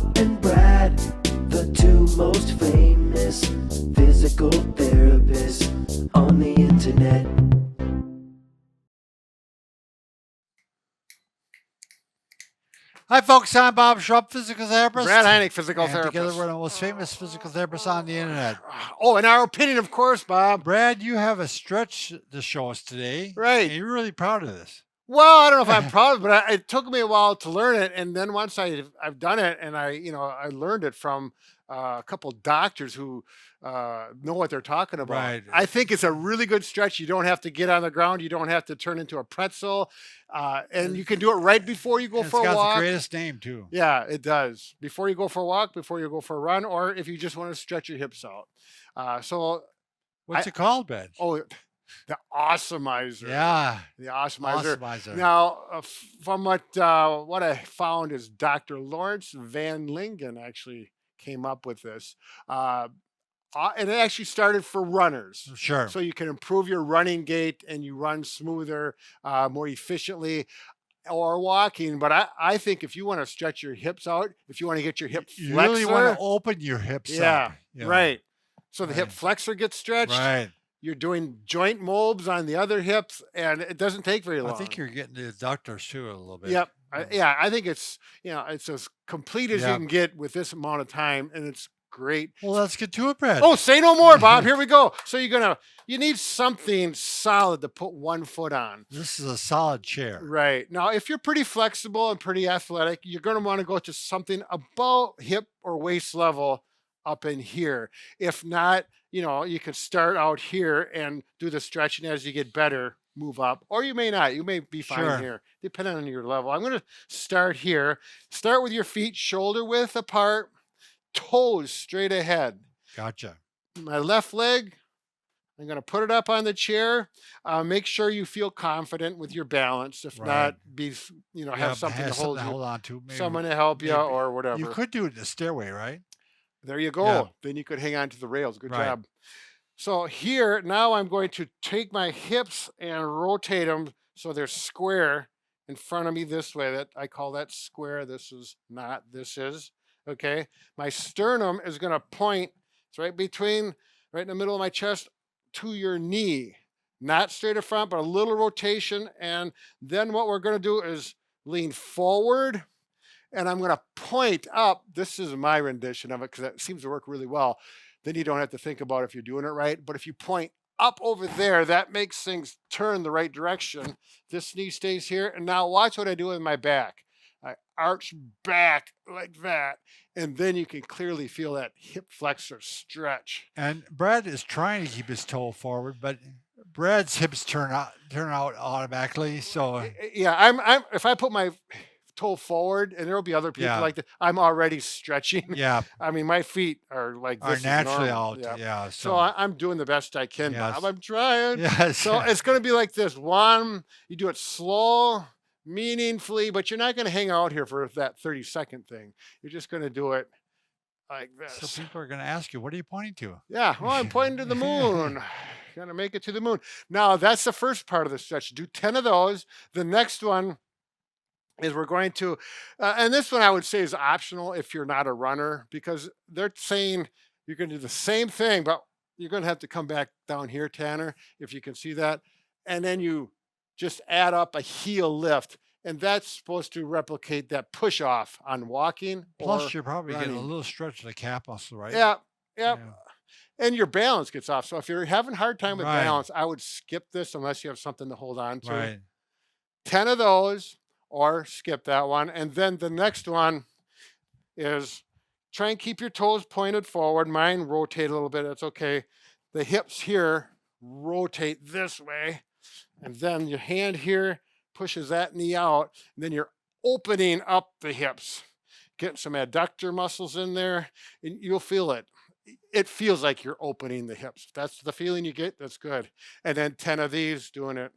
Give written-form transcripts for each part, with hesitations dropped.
Bob and Brad, the two most famous physical therapists on the internet. Hi, folks. I'm Bob Schrupp, physical therapist. Brad Heineck, physical and therapist. Together, we're the most famous physical therapists on the internet. Oh, in our opinion, of course, Bob. Brad, you have a stretch to show us today. Right. And you're really proud of this. Well, I don't know if I'm proud, but it took me a while to learn it, and then once I've done it, and I learned it from a couple doctors who know what they're talking about. Right. I think it's a really good stretch. You don't have to get on the ground. You don't have to turn into a pretzel, and you can do it right before you go And for it's a got walk. the greatest name, too. Yeah, it does. Before you go for a walk, before you go for a run, or if you just want to stretch your hips out. What's it called, Brad? Oh, the Awesomeizer. Yeah. The Awesomeizer. Awesomeizer. Now, from what I found is Dr. Lawrence Van Lingen actually came up with this. And it actually started for runners. Sure. So you can improve your running gait and you run smoother, more efficiently, or walking. But I think if you want to stretch your hips out, if you want to get your hip You flexor. really want to open your hips up. Yeah, you know. right. So the hip Right. flexor gets stretched. Right. You're doing joint molds on the other hips, and it doesn't take very long. I think you're getting the doctors, too, a little bit. Yep. Yeah. I think it's it's as complete as you Yeah. can get with this amount of time, and it's great. Well, let's get to it, Brad. Oh, say no more, Bob. Here we go. So you need something solid to put one foot on. This is a solid chair. Right. Now, if you're pretty flexible and pretty athletic, you're going to want to go to something about hip or waist level up in here. If not, you can start out here and do the stretching. As you get better, move up, or you may not. You may be fine Sure. here, depending on your level. I'm going to start here. Start with your feet shoulder width apart, toes straight ahead. Gotcha. My left leg, I'm going to put it up on the chair. Make sure you feel confident with your balance. If Right. not, Yeah, have something to has hold something to you, hold on to. Maybe. someone to help you, maybe. or whatever. You could do it in the stairway, right? There you go. Yeah. Then you could hang on to the rails. Good Right. job. So here, now I'm going to take my hips and rotate them so they're square in front of me this way. That I call that square. This is not. This is. Okay. My sternum is going to point. It's right in the middle of my chest to your knee. Not straight in front, but a little rotation. And then what we're going to do is lean forward. And I'm going to point up. This is my rendition of it because it seems to work really well. Then you don't have to think about if you're doing it right. But if you point up over there, that makes things turn the right direction. This knee stays here. And now watch what I do with my back. I arch back like that. And then you can clearly feel that hip flexor stretch. And Brad is trying to keep his toe forward, but Brad's hips turn out automatically. So Yeah, I'm if I put my toe forward, and there will be other people Yeah. like that, I'm already stretching. yeah, I mean, my feet are like this are is naturally normal. out. Yeah. Yeah. So I'm doing the best I can, Yes. Bob. I'm trying. yes. So it's going to be like this. One, you do it slow, meaningfully, but you're not going to hang out here for that 30-second thing. You're just going to do it like this. So people are going to ask you, what are you pointing to? Yeah, well, I'm pointing to the moon. Got to make it to the moon. Now, that's the first part of the stretch. Do 10 of those. The next one is we're going to, and this one I would say is optional if you're not a runner, because they're saying you're going to do the same thing, but you're going to have to come back down here, Tanner, if you can see that. And then you just add up a heel lift. And that's supposed to replicate that push off on walking. Plus, or you're probably getting a running. little stretch of the calf muscle, right? Yeah, yeah. Yeah. And your balance gets off. So if you're having a hard time with Right. balance, I would skip this unless you have something to hold on to. Right. 10 of those, or skip that one. And then the next one is try and keep your toes pointed forward. Mine rotate a little bit. That's okay. The hips here rotate this way. And then your hand here pushes that knee out. And then you're opening up the hips, getting some adductor muscles in there, and you'll feel it. It feels like you're opening the hips. If that's the feeling you get, that's good. And then 10 of these doing it.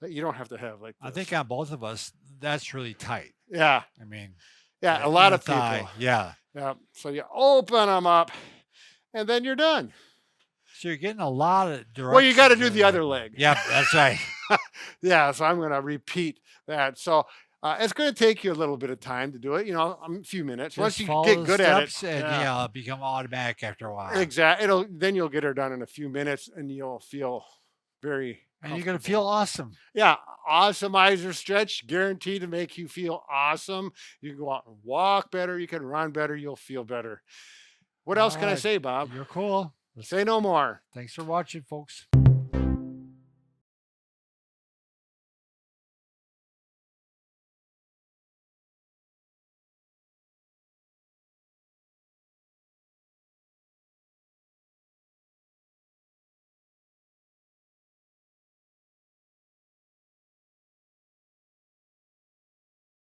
That you don't have to have like this. I think on both of us, that's really tight. Yeah. I mean, Yeah. A the lot inner of people. thigh, yeah. Yeah. So you open them up and then you're done. So you're getting a lot of direction. Well, you got to do the other leg. Yep, that's right. Yeah. So I'm going to repeat that. So It's going to take you a little bit of time to do it, a few minutes. Once Just you follow get the good at it, steps and yeah, yeah, it'll become automatic after a while. exactly. Then you'll get her done in a few minutes, and you'll feel very And you're gonna comfortable. feel awesome. Yeah, Awesomeizer stretch, guaranteed to make you feel awesome. You can go out and walk better. You can run better. You'll feel better. What else All can I right. say, Bob? You're cool. Say no more. Thanks for watching, folks.